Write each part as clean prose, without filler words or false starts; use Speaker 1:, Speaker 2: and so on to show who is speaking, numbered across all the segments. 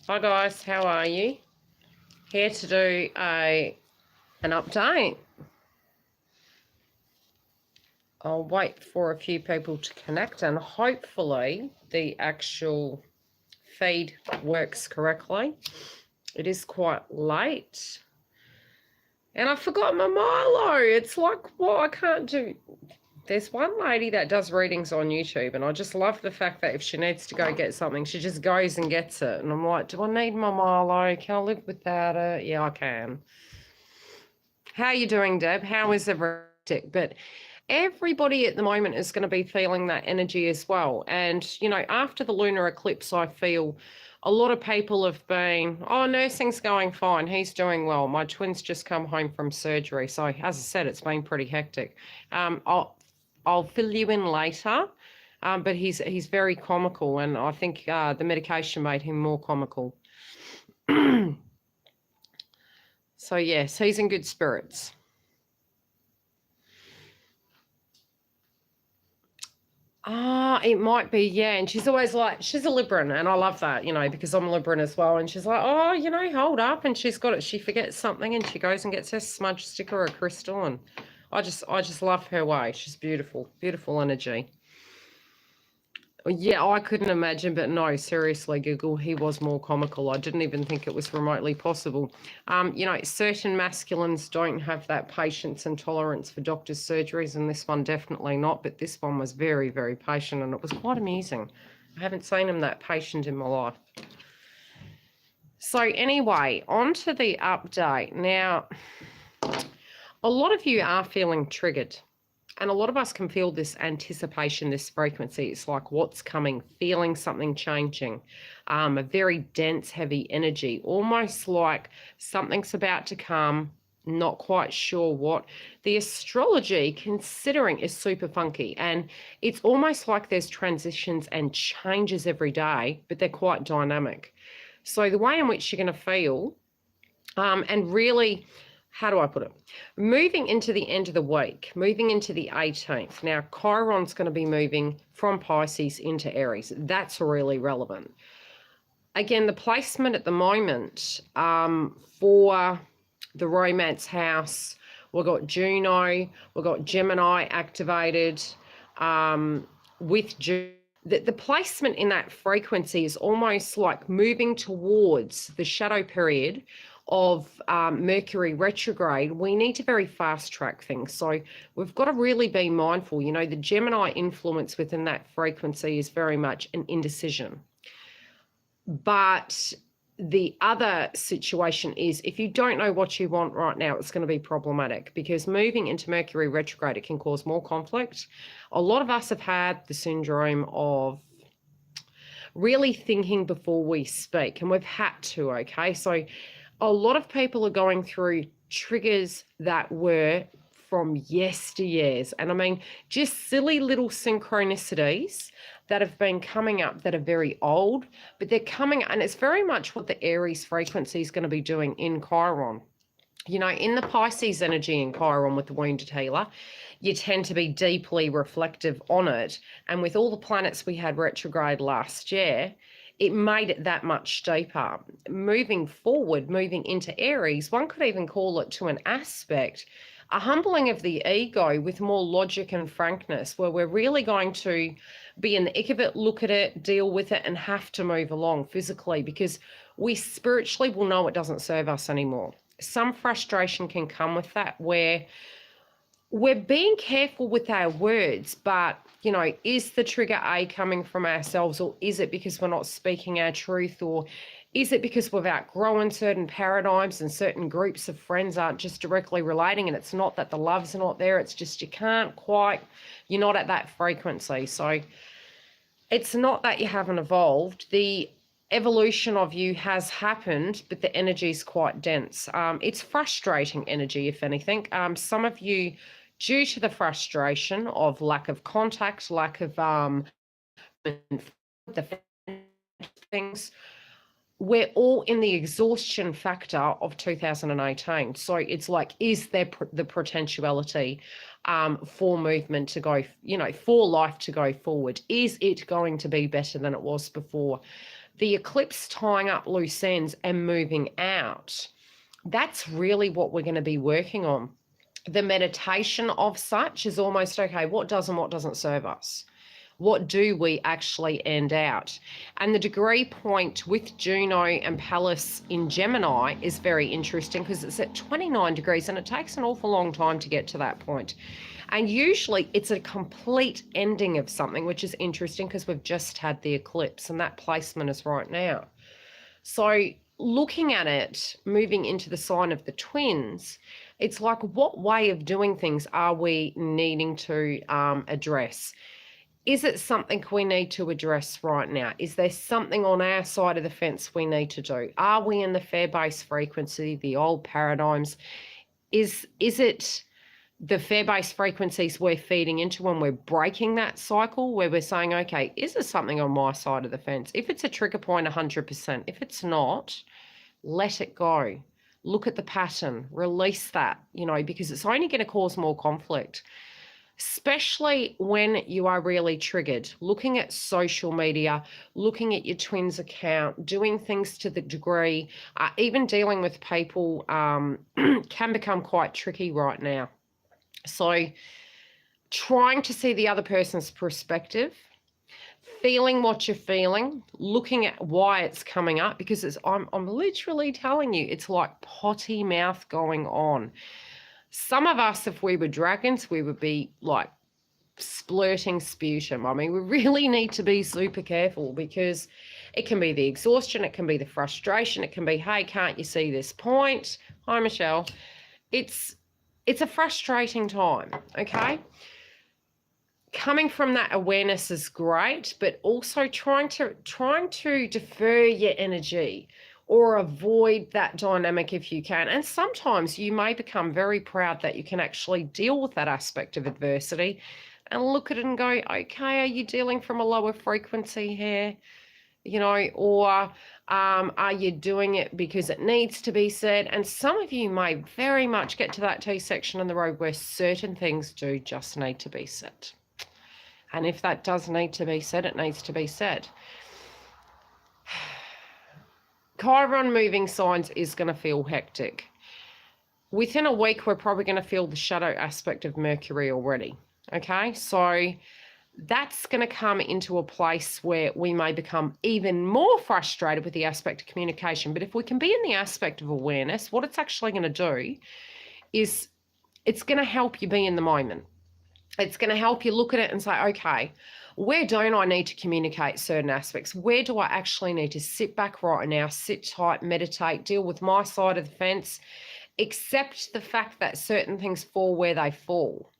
Speaker 1: Hi guys, how are you? Here to do an update. I'll wait for a few people to connect and hopefully the actual feed works correctly. It is quite late. And I forgot my Milo. It's like, what I can't do. There's one lady that does readings on YouTube, and I just love the fact that if she needs to go get something, she just goes and gets it. And I'm like, do I need my Milo? Can I live without it? Yeah, I can. How are you doing, Deb? How is everything? But everybody at the moment is going to be feeling that energy as well. And, you know, after the lunar eclipse, I feel a lot of people have been, oh, nursing's going fine. He's doing well. My twins just come home from surgery. So, as I said, it's been pretty hectic. I'll fill you in later. But he's very comical, and I think the medication made him more comical. So, yes, he's in good spirits. It might be, yeah. And she's always like, she's a Libran, and I love that, you know, because I'm a Libran as well. And she's like, oh, you know, hold up. And she's got it. She forgets something and she goes and gets her smudge sticker or a crystal. And I just love her way. She's beautiful, beautiful energy. Yeah, I couldn't imagine, but no, seriously, Google, he was more comical. I didn't even think it was remotely possible. You know, certain masculines don't have that patience and tolerance for doctors' surgeries, and this one definitely not, but this one was very, very patient, and it was quite amusing. I haven't seen him that patient in my life. So anyway, on to the update. Now, a lot of you are feeling triggered. And a lot of us can feel this anticipation, this frequency. It's like what's coming, feeling something changing, a very dense, heavy energy, almost like something's about to come, not quite sure what. The astrology, considering, is super funky. And it's almost like there's transitions and changes every day, but they're quite dynamic. So the way in which you're going to feel, and really, how do I put it? Moving into the end of the week, moving into the 18th. Now, Chiron's going to be moving from Pisces into Aries. That's really relevant. Again, the placement at the moment for the romance house, we've got Juno, we've got Gemini activated with June. The placement in that frequency is almost like moving towards the shadow period of Mercury retrograde. We need to very fast track things. So we've got to really be mindful. You know, the Gemini influence within that frequency is very much an indecision. But the other situation is if you don't know what you want right now, it's going to be problematic because moving into Mercury retrograde, it can cause more conflict. A lot of us have had the syndrome of really thinking before we speak, and we've had to, okay? So a lot of people are going through triggers that were from yesteryears. And I mean, just silly little synchronicities that have been coming up that are very old, but they're coming, and it's very much what the Aries frequency is going to be doing in Chiron. You know, in the Pisces energy in Chiron with the wounded healer, you tend to be deeply reflective on it. And with all the planets we had retrograde last year, it made it that much deeper. Moving forward, moving into Aries, one could even call it to an aspect, a humbling of the ego with more logic and frankness, where we're really going to be in the ick of it, look at it, deal with it, and have to move along physically because we spiritually will know it doesn't serve us anymore. Some frustration can come with that where we're being careful with our words, but, you know, is the trigger A coming from ourselves, or is it because we're not speaking our truth, or is it because we've outgrown certain paradigms and certain groups of friends aren't just directly relating, and it's not that the love's not there, it's just you can't quite, you're not at that frequency. So it's not that you haven't evolved. The evolution of you has happened, but the energy is quite dense. It's frustrating energy, if anything. Some of you, due to the frustration of lack of contact, lack of the things, we're all in the exhaustion factor of 2018. So it's like, is there the potentiality for movement to go, you know, for life to go forward? Is it going to be better than it was before? The eclipse tying up loose ends and moving out, that's really what we're going to be working on. The meditation of such is almost, okay, what does and what doesn't serve us? What do we actually end out? And the degree point with Juno and Pallas in Gemini is very interesting because it's at 29 degrees and it takes an awful long time to get to that point. And usually it's a complete ending of something, which is interesting because we've just had the eclipse and that placement is right now. So looking at it, moving into the sign of the twins, it's like, what way of doing things are we needing to address? Is it something we need to address right now? Is there something on our side of the fence we need to do? Are we in the fair base frequency, the old paradigms? Is it the fair base frequencies we're feeding into when we're breaking that cycle, where we're saying, okay, is there something on my side of the fence? If it's a trigger point, 100%. If it's not, let it go. Look at the pattern, release that, because it's only going to cause more conflict. Especially when you are really triggered, looking at social media, looking at your twins account, doing things to the degree, even dealing with people can become quite tricky right now. So trying to see the other person's perspective, feeling what you're feeling, looking at why it's coming up, because I'm literally telling you, it's like potty mouth going on. Some of us, if we were dragons, we would be like splurting sputum. I mean, we really need to be super careful because it can be the exhaustion, it can be the frustration, it can be, hey, can't you see this point? Hi, Michelle. It's a frustrating time, okay? Coming from that awareness is great, but also trying to defer your energy or avoid that dynamic if you can. And sometimes you may become very proud that you can actually deal with that aspect of adversity and look at it and go, okay, are you dealing from a lower frequency here? Or are you doing it because it needs to be said? And some of you may very much get to that T section in the road where certain things do just need to be said. And if that does need to be said, it needs to be said. Chiron moving signs is going to feel hectic. Within a week, we're probably going to feel the shadow aspect of Mercury already. Okay, so that's going to come into a place where we may become even more frustrated with the aspect of communication. But if we can be in the aspect of awareness, what it's actually going to do is it's going to help you be in the moment. It's going to help you look at it and say, okay, where don't I need to communicate certain aspects? Where do I actually need to sit back right now, sit tight, meditate, deal with my side of the fence, accept the fact that certain things fall where they fall.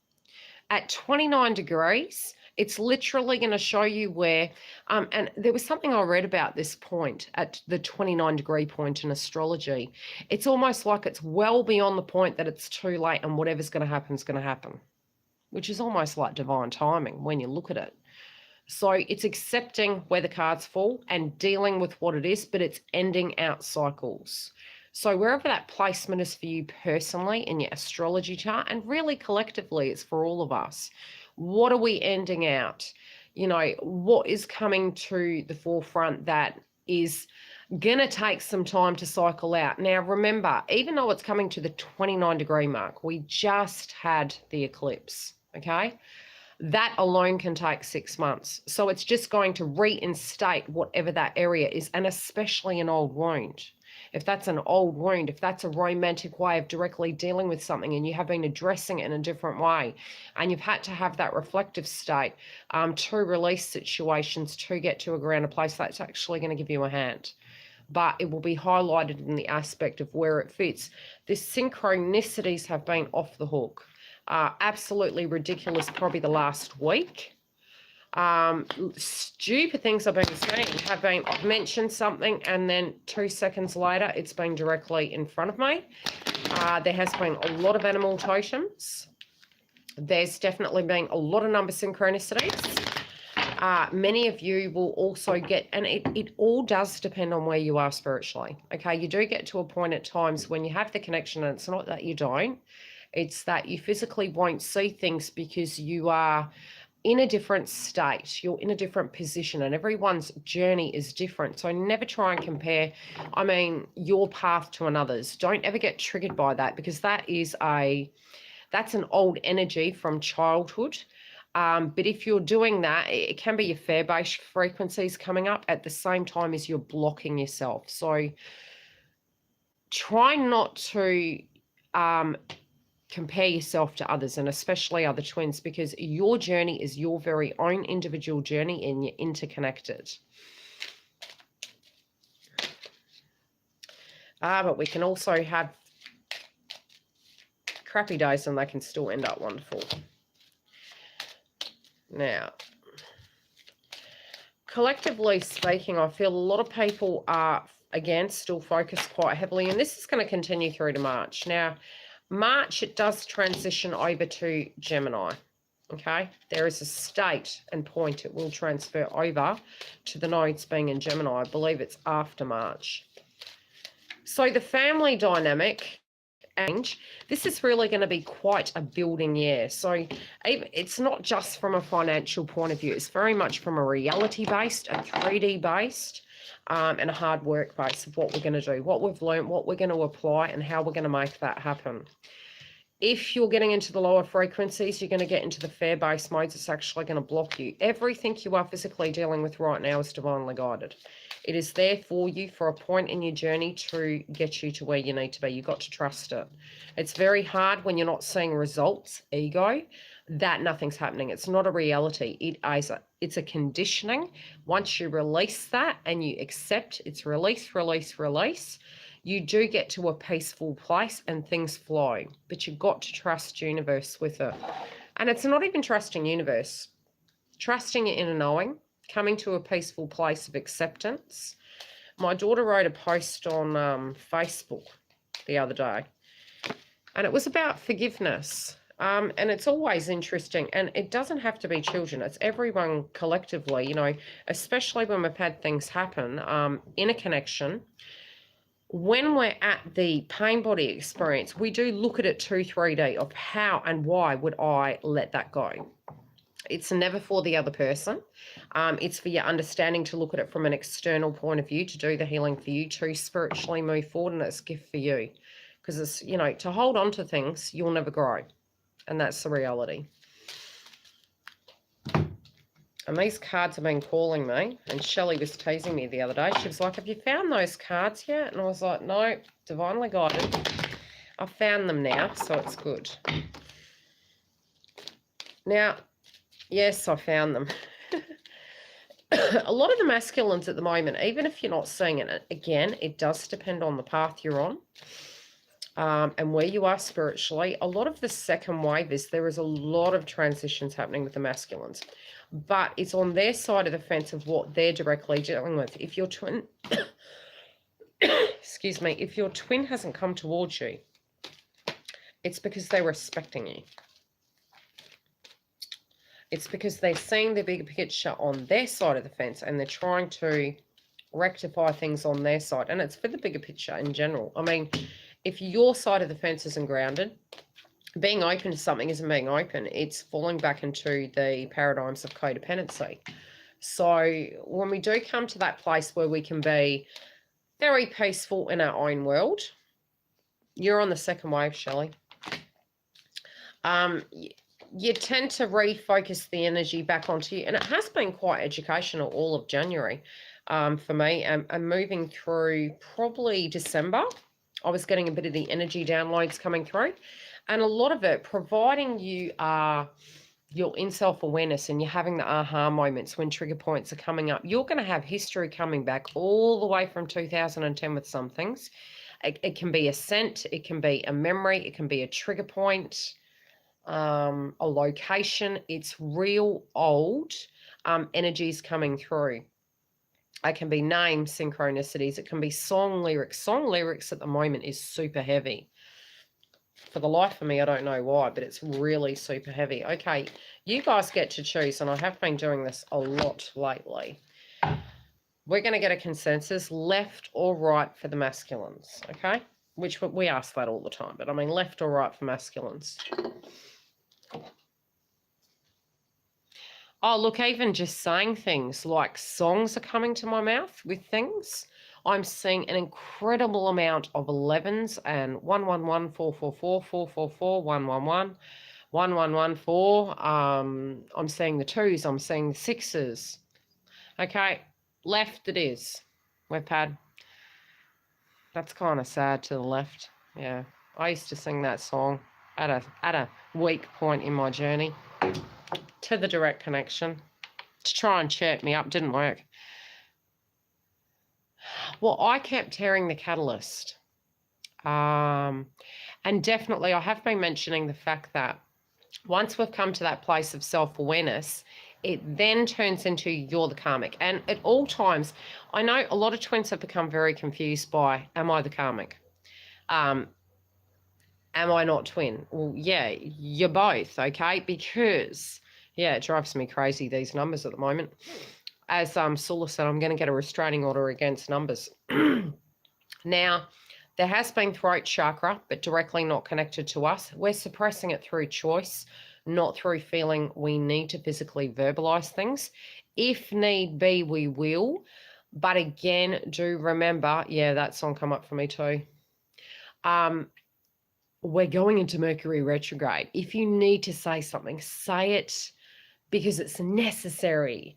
Speaker 1: At 29 degrees, it's literally going to show you where, and there was something I read about this point at the 29 degree point in astrology. It's almost like it's well beyond the point that it's too late and whatever's going to happen is going to happen, which is almost like divine timing when you look at it. So it's accepting where the cards fall and dealing with what it is, but it's ending out cycles. So wherever that placement is for you personally in your astrology chart, and really collectively, it's for all of us. What are we ending out? What is coming to the forefront that is going to take some time to cycle out? Now, remember, even though it's coming to the 29 degree mark, we just had the eclipse, okay? That alone can take 6 months. So it's just going to reinstate whatever that area is, and especially an old wound. If that's an old wound, if that's a romantic way of directly dealing with something and you have been addressing it in a different way, and you've had to have that reflective state to release situations, to get to a grounded place, that's actually going to give you a hand. But it will be highlighted in the aspect of where it fits. The synchronicities have been off the hook. Absolutely ridiculous, probably the last week. Stupid things I've been saying have been, I've mentioned something and then 2 seconds later it's been directly in front of me. There has been a lot of animal totems. There's definitely been a lot of number synchronicities. Many of you will also get, and it all does depend on where you are spiritually. Okay, you do get to a point at times when you have the connection, and it's not that you don't, it's that you physically won't see things because you are in a different state, you're in a different position, and everyone's journey is different. So never try and compare, I mean, your path to another's. Don't ever get triggered by that, because that's an old energy from childhood. But if you're doing that, it can be your fair-based frequencies coming up at the same time as you're blocking yourself. So try not to compare yourself to others, and especially other twins, because your journey is your very own individual journey and you're interconnected. But we can also have crappy days and they can still end up wonderful. Now, collectively speaking, I feel a lot of people are, again, still focused quite heavily, and this is going to continue through to March. Now, March, it does transition over to Gemini, okay? There is a state and point it will transfer over to the nodes being in Gemini. I believe it's after March. So the family dynamic, and this is really going to be quite a building year. So it's not just from a financial point of view. It's very much from a reality based, a 3D based, and a hard work base of what we're going to do, what we've learned, what we're going to apply, and how we're going to make that happen. If you're getting into the lower frequencies, you're going to get into the fair base modes. It's actually going to block you. Everything you are physically dealing with right now is divinely guided. It is there for you for a point in your journey to get you to where you need to be. You've got to trust it. It's very hard when you're not seeing results, ego, that nothing's happening. It's not a reality. It's a conditioning. Once you release that and you accept it's release, release, release, you do get to a peaceful place and things flow. But you've got to trust universe with it. And it's not even trusting universe. Trusting it in a knowing. Coming to a peaceful place of acceptance. My daughter wrote a post on Facebook the other day, and it was about forgiveness. And it's always interesting, and it doesn't have to be children. It's everyone collectively, you know, especially when we've had things happen in a connection. When we're at the pain body experience, we do look at it 2-3D of how and why would I let that go. It's never for the other person. It's for your understanding to look at it from an external point of view, to do the healing for you, to spiritually move forward, and it's a gift for you. Because it's, you know, to hold on to things, you'll never grow. And that's the reality. And these cards have been calling me, and Shelley was teasing me the other day. She was like, have you found those cards yet? And I was like, no, divinely guided. I've found them now, so it's good. Now, yes, I found them. A lot of the masculines at the moment, even if you're not seeing it, again, it does depend on the path you're on and where you are spiritually. A lot of the second wave is there is a lot of transitions happening with the masculines, but it's on their side of the fence of what they're directly dealing with. If your twin, excuse me, if your twin hasn't come towards you, it's because they're respecting you. It's because they're seeing the bigger picture on their side of the fence, and they're trying to rectify things on their side. And it's for the bigger picture in general. I mean, if your side of the fence isn't grounded, being open to something isn't being open. It's falling back into the paradigms of codependency. So when we do come to that place where we can be very peaceful in our own world, you're on the second wave, Shelley. You tend to refocus the energy back onto you. And it has been quite educational all of January for me. And moving through probably December, I was getting a bit of the energy downloads coming through. And a lot of it, providing you are you're in self-awareness and you're having the aha moments when trigger points are coming up, you're going to have history coming back all the way from 2010 with some things. It can be a scent, it can be a memory, it can be a trigger point, a location. It's real old energies coming through. It can be name synchronicities. It can be song lyrics. Song lyrics at the moment is super heavy. For the life of me, I don't know why, but it's really super heavy. Okay, you guys get to choose, and I have been doing this a lot lately. We're going to get a consensus, left or right for the masculines, okay? Which we ask that all the time, but I mean left or right for masculines. Oh, look, even just saying things like songs are coming to my mouth with things. I'm seeing an incredible amount of 11s and 111, 444, 444, 111, 1114. I'm seeing the twos, I'm seeing the sixes. Okay, left it is. We've had, that's kind of sad to the left. Yeah, I used to sing that song at a weak point in my journey to the direct connection. To try and chirp me up, didn't work. Well, I kept hearing the catalyst. And definitely I have been mentioning the fact that once we've come to that place of self-awareness, it then turns into you're the karmic. And at all times, I know a lot of twins have become very confused by, am I the karmic? Am I not twin? Well, yeah, you're both, okay? Because, yeah, it drives me crazy, these numbers at the moment. As Sula said, I'm going to get a restraining order against numbers. Now, there has been throat chakra, but directly not connected to us. We're suppressing it through choice, not through feeling we need to physically verbalize things. If need be, we will. But again, do remember, yeah, that song come up for me too. We're going into Mercury retrograde. If you need to say something, say it because it's necessary.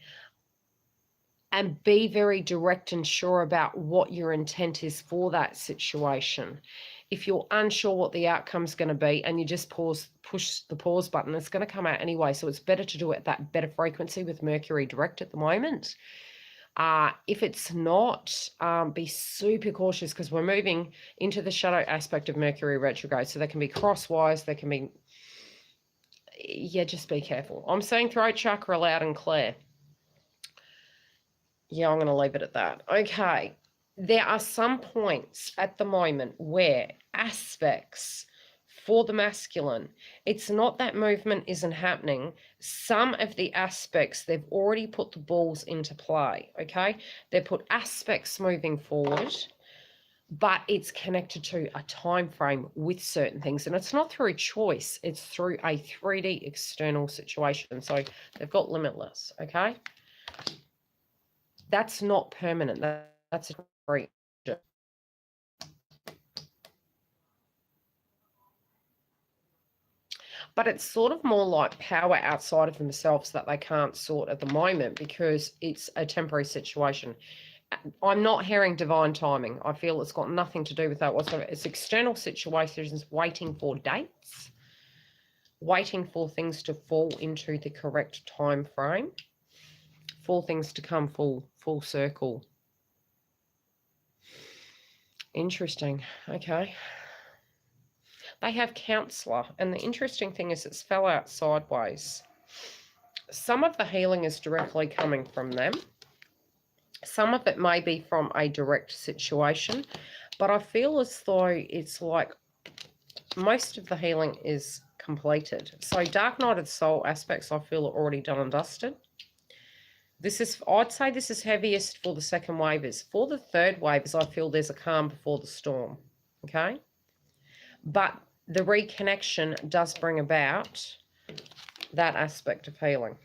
Speaker 1: And be very direct and sure about what your intent is for that situation. If you're unsure what the outcome's going to be and you just push the pause button, it's going to come out anyway. So it's better to do it at that better frequency with Mercury direct at the moment. If it's not, be super cautious because we're moving into the shadow aspect of Mercury retrograde. So there can be crosswise, there can be, yeah, just be careful. I'm saying throat chakra loud and clear. Yeah, I'm going to leave it at that. Okay. There are some points at the moment where aspects for the masculine, it's not that movement isn't happening. Some of the aspects, they've already put the balls into play, okay? They've put aspects moving forward, but it's connected to a time frame with certain things. And it's not through choice. It's through a 3D external situation. So they've got limitless, okay? That's not permanent. That's a free. But it's sort of more like power outside of themselves that they can't sort at the moment because it's a temporary situation. I'm not hearing divine timing. I feel it's got nothing to do with that whatsoever. It's external situations waiting for dates, waiting for things to fall into the correct time frame, for things to come full circle. Interesting. Okay. They have counselor, and the interesting thing is it's fell out sideways. Some of the healing is directly coming from them. Some of it may be from a direct situation, but I feel as though it's like most of the healing is completed. So dark night of the soul aspects I feel are already done and dusted. This is, I'd say this is heaviest for the second wavers. For the third wavers, I feel there's a calm before the storm, okay? But the reconnection does bring about that aspect of healing.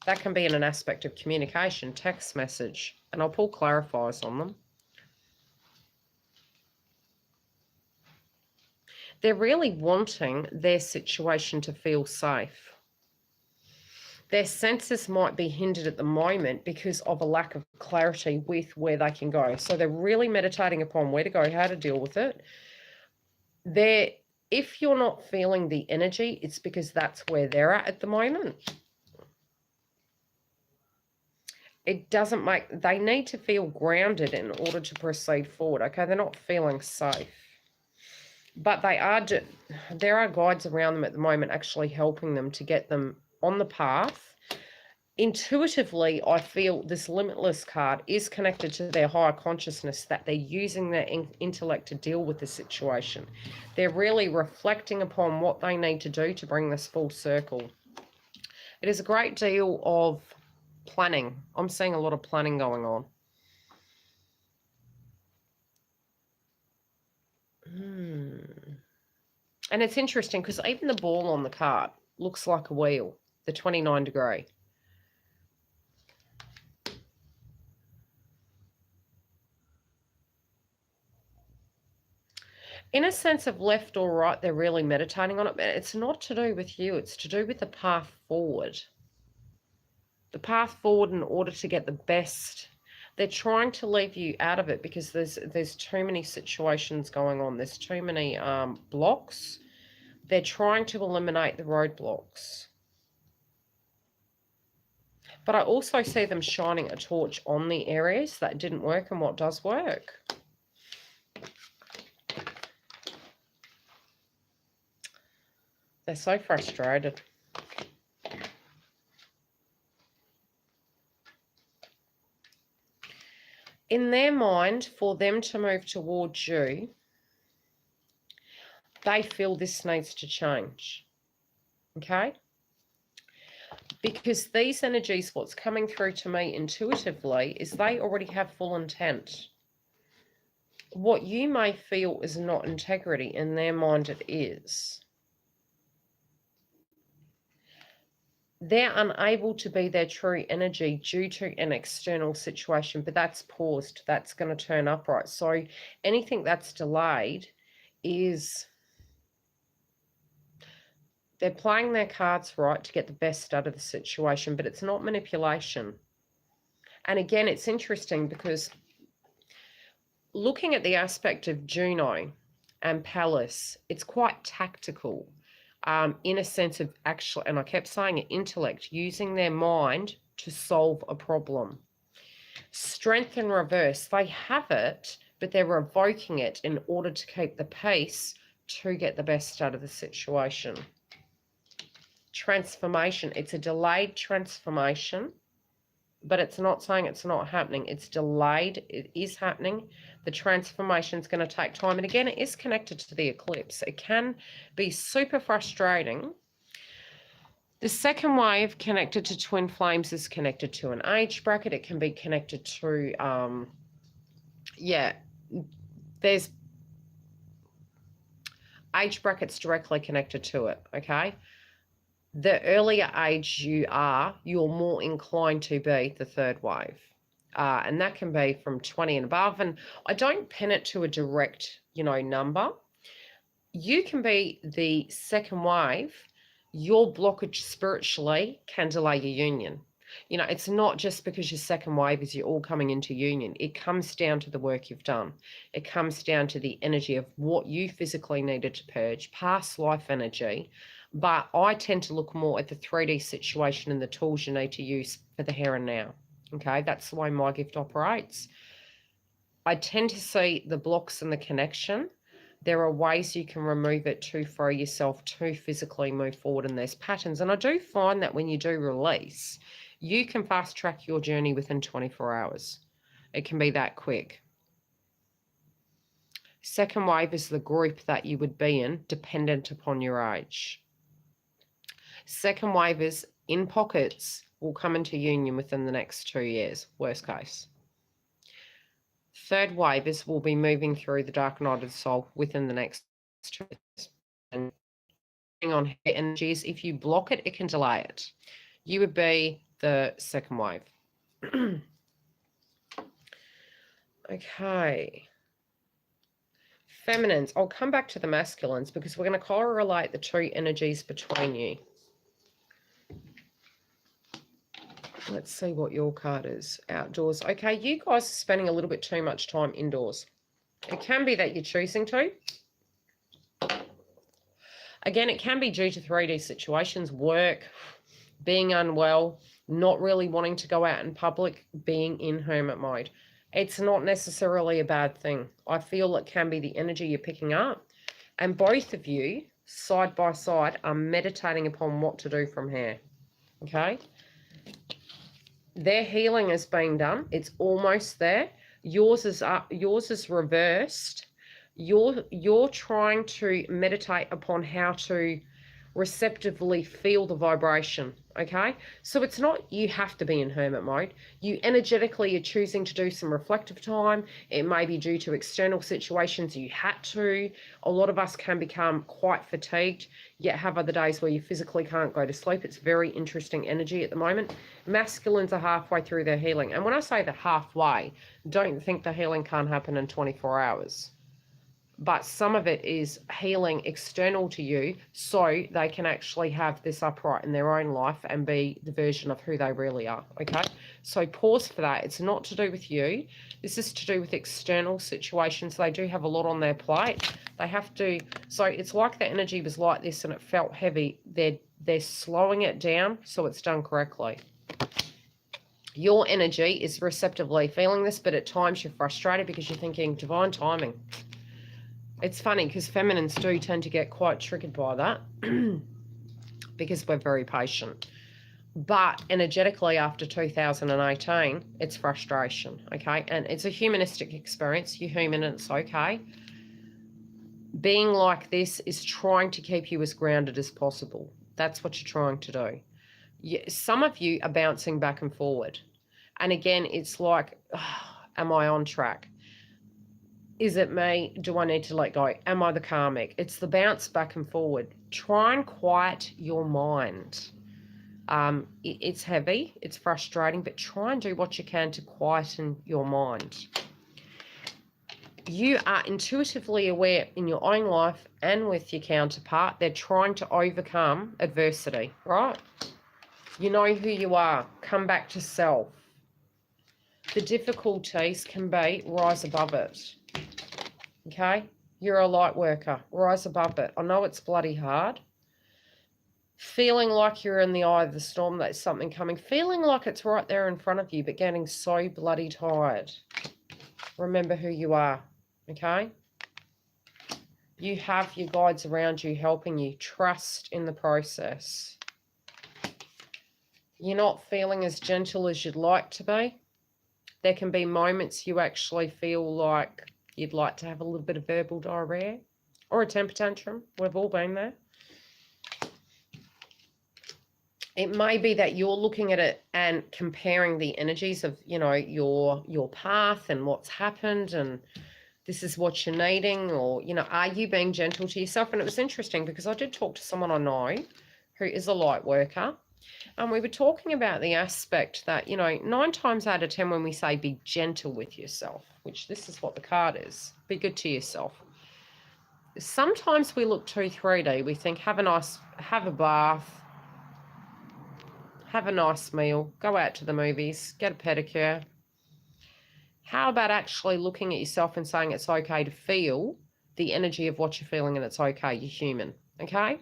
Speaker 1: That can be in an aspect of communication, text message, and I'll pull clarifiers on them. They're really wanting their situation to feel safe. Their senses might be hindered at the moment because of a lack of clarity with where they can go. So they're really meditating upon where to go, how to deal with it. If you're not feeling the energy, it's because that's where they're at the moment. It doesn't make, they need to feel grounded in order to proceed forward, okay? They're not feeling safe. But there are guides around them at the moment actually helping them to get them on the path. Intuitively, I feel this limitless card is connected to their higher consciousness, that they're using their intellect to deal with the situation. They're really reflecting upon what they need to do to bring this full circle. It is a great deal of planning. I'm seeing a lot of planning going on. And it's interesting because even the ball on the card looks like a wheel, the 29 degree. In a sense of left or right, they're really meditating on it, but it's not to do with you. It's to do with the path forward. The path forward in order to get the best. They're trying to leave you out of it because there's too many situations going on. There's too many blocks. They're trying to eliminate the roadblocks. But I also see them shining a torch on the areas that didn't work and what does work. They're so frustrated. In their mind, for them to move towards you, they feel this needs to change. Okay? Because these energies, what's coming through to me intuitively is they already have full intent. What you may feel is not integrity, in their mind it is. They're unable to be their true energy due to an external situation, but that's paused. That's going to turn upright. So anything that's delayed is they're playing their cards right to get the best out of the situation, but it's not manipulation. And again, it's interesting because looking at the aspect of Juno and Pallas, it's quite tactical. In a sense of actual, and I kept saying it, intellect, using their mind to solve a problem. Strength in reverse, they have it, but they're revoking it in order to keep the peace to get the best out of the situation. Transformation, it's a delayed transformation, but it's not saying it's not happening. It's delayed, it is happening. The transformation is going to take time. And again, it is connected to the eclipse. It can be super frustrating. The second wave connected to twin flames is connected to an age bracket. It can be connected to, there's age brackets directly connected to it, okay? The earlier age you are, you're more inclined to be the third wave. And that can be from 20 and above. And I don't pin it to a direct, number. You can be the second wave. Your blockage spiritually can delay your union. It's not just because your second wave is you're all coming into union. It comes down to the work you've done. It comes down to the energy of what you physically needed to purge, past life energy. But I tend to look more at the 3D situation and the tools you need to use for the here and now. Okay, that's the way my gift operates. I tend to see the blocks and the connection. There are ways you can remove it to free yourself to physically move forward, and there's patterns. And I do find that when you do release, you can fast track your journey within 24 hours. It can be that quick. Second wave is the group that you would be in, dependent upon your age. Second wavers in pockets will come into union within the next 2 years, worst case. Third wavers will be moving through the dark night of the soul within the next 2 years. And depending on energies, if you block it, it can delay it. You would be the second wave. Okay. Feminines. I'll come back to the masculines because we're going to correlate the two energies between you. Let's see what your card is. Outdoors. Okay, you guys are spending a little bit too much time indoors. It can be that you're choosing to. Again, it can be due to 3D situations, work, being unwell, not really wanting to go out in public, being in hermit mode. It's not necessarily a bad thing. I feel it can be the energy you're picking up. And both of you, side by side, are meditating upon what to do from here. Okay? Their healing is being done. It's almost there. Yours is reversed. You're trying to meditate upon how to receptively feel the vibration. Okay, so it's not you have to be in hermit mode. You energetically are choosing to do some reflective time. It may be due to external situations you had to. A lot of us can become quite fatigued, yet have other days where you physically can't go to sleep. It's very interesting energy at the moment. Masculines are halfway through their healing. And when I say the halfway, don't think the healing can't happen in 24 hours. but some of it is healing external to you so they can actually have this upright in their own life and be the version of who they really are, okay? So pause for that. It's not to do with you. This is to do with external situations. They do have a lot on their plate. They have to, so it's like the energy was like this and it felt heavy. They're slowing it down so it's done correctly. Your energy is receptively feeling this, but at times you're frustrated because you're thinking divine timing. It's funny because feminines do tend to get quite triggered by that because we're very patient. But energetically after 2018, it's frustration, okay? And it's a humanistic experience. You're human and it's okay. Being like this is trying to keep you as grounded as possible. That's what you're trying to do. Some of you are bouncing back and forward. And again, it's like, am I on track? Is it me? Do I need to let go? Am I the karmic? It's the bounce back and forward. Try and quiet your mind. It's heavy, it's frustrating, but try and do what you can to quieten your mind. You are intuitively aware in your own life and with your counterpart, they're trying to overcome adversity, right? You know who you are. Come back to self. The difficulties can be rise above it. Okay? You're a light worker. Rise above it. I know it's bloody hard. Feeling like you're in the eye of the storm, that's something coming. Feeling like it's right there in front of you, but getting so bloody tired. Remember who you are. Okay? You have your guides around you helping you. Trust in the process. You're not feeling as gentle as you'd like to be. There can be moments you actually feel like you'd like to have a little bit of verbal diarrhea or a temper tantrum. We've all been there. It may be that you're looking at it and comparing the energies of, you know, your path and what's happened and this is what you're needing, or, you know, are you being gentle to yourself? And it was interesting because I did talk to someone I know who is a light worker. And we were talking about the aspect that, you know, 9 times out of 10 when we say be gentle with yourself, which this is what the card is, be good to yourself. Sometimes we look too 3D. We think have a bath, have a nice meal, go out to the movies, get a pedicure. How about actually looking at yourself and saying it's okay to feel the energy of what you're feeling and it's okay, you're human, okay?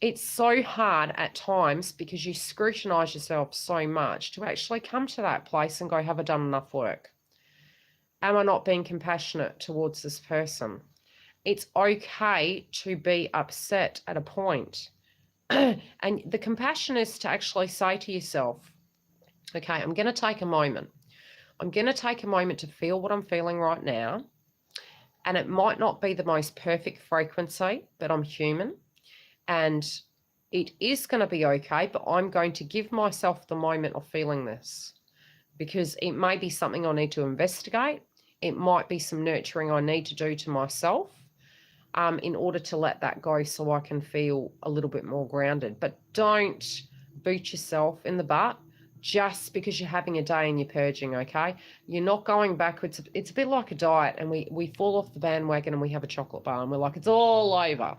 Speaker 1: It's so hard at times because you scrutinize yourself so much to actually come to that place and go, have I done enough work? Am I not being compassionate towards this person? It's okay to be upset at a point. And the compassion is to actually say to yourself, okay, I'm going to take a moment. I'm going to take a moment to feel what I'm feeling right now. And it might not be the most perfect frequency, but I'm human. And it is going to be okay, but I'm going to give myself the moment of feeling this because it may be something I need to investigate. It might be some nurturing I need to do to myself in order to let that go so I can feel a little bit more grounded. But don't boot yourself in the butt just because you're having a day and you're purging, okay? You're not going backwards. It's a bit like a diet and we fall off the bandwagon and we have a chocolate bar and we're like, it's all over.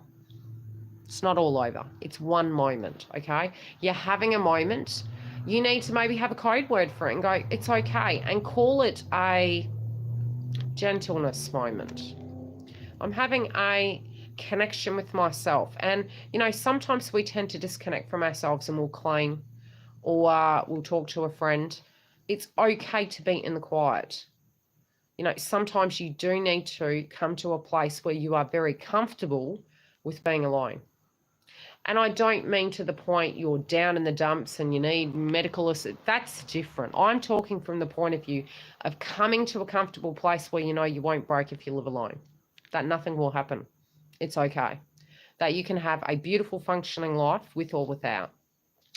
Speaker 1: It's not all over. It's one moment, okay? You're having a moment. You need to maybe have a code word for it and go, it's okay, and call it a gentleness moment. I'm having a connection with myself. And, you know, sometimes we tend to disconnect from ourselves and we'll claim or we'll talk to a friend. It's okay to be in the quiet. You know, sometimes you do need to come to a place where you are very comfortable with being alone. And I don't mean to the point you're down in the dumps and you need medical assistance. That's different. I'm talking from the point of view of coming to a comfortable place where you know you won't break if you live alone, that nothing will happen. It's okay. That you can have a beautiful functioning life with or without.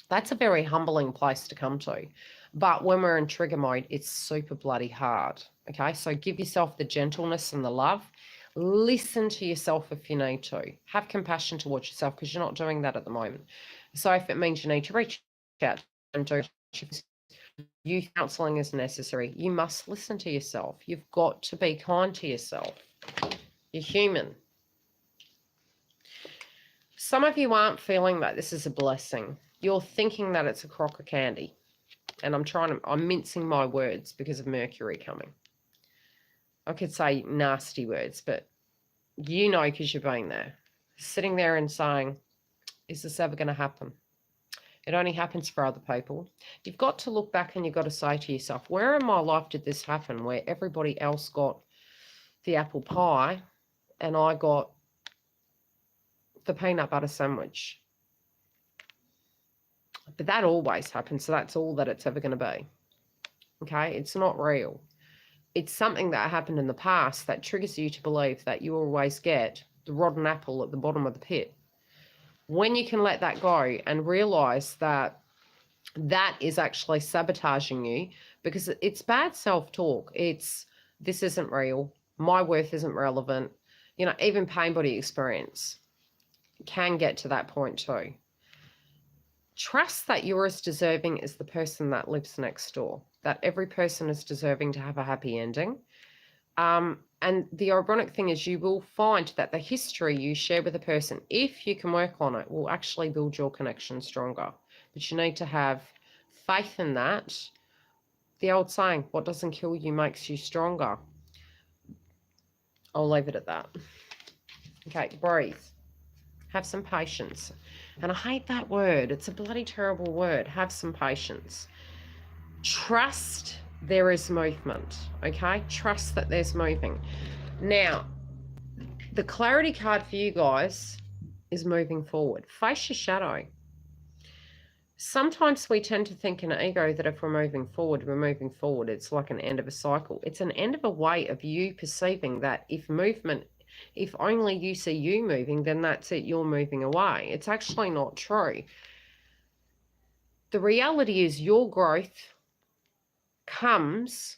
Speaker 1: That's a very humbling place to come to. But when we're in trigger mode, it's super bloody hard. Okay, so give yourself the gentleness and the love. Listen to yourself if you need to. Have compassion towards yourself because you're not doing that at the moment. So if it means you need to reach out and do youth counselling is necessary, you must listen to yourself. You've got to be kind to yourself. You're human. Some of you aren't feeling that this is a blessing. You're thinking that it's a crock of candy. And I'm mincing my words because of Mercury coming. I could say nasty words, but you know because you've been there. Sitting there and saying, is this ever going to happen? It only happens for other people. You've got to look back and you've got to say to yourself, where in my life did this happen where everybody else got the apple pie and I got the peanut butter sandwich? But that always happens, so that's all that it's ever going to be. Okay? It's not real. It's something that happened in the past that triggers you to believe that you always get the rotten apple at the bottom of the pit. When you can let that go and realize that that is actually sabotaging you, because it's bad self-talk. It's, this isn't real. My worth isn't relevant. You know, even pain body experience can get to that point too. Trust that you're as deserving as the person that lives next door, that every person is deserving to have a happy ending. And the ironic thing is you will find that the history you share with a person, if you can work on it, will actually build your connection stronger. But you need to have faith in that. The old saying, what doesn't kill you makes you stronger. I'll leave it at that. Okay, breathe. Have some patience. And I hate that word. It's a bloody terrible word. Have some patience. Trust there is movement, okay? Trust that there's moving. Now, the clarity card for you guys is moving forward. Face your shadow. Sometimes we tend to think in an ego that if we're moving forward, we're moving forward. It's like an end of a cycle. It's an end of a way of you perceiving that if only you see you moving, then that's it, you're moving away. It's actually not true. The reality is your growth comes,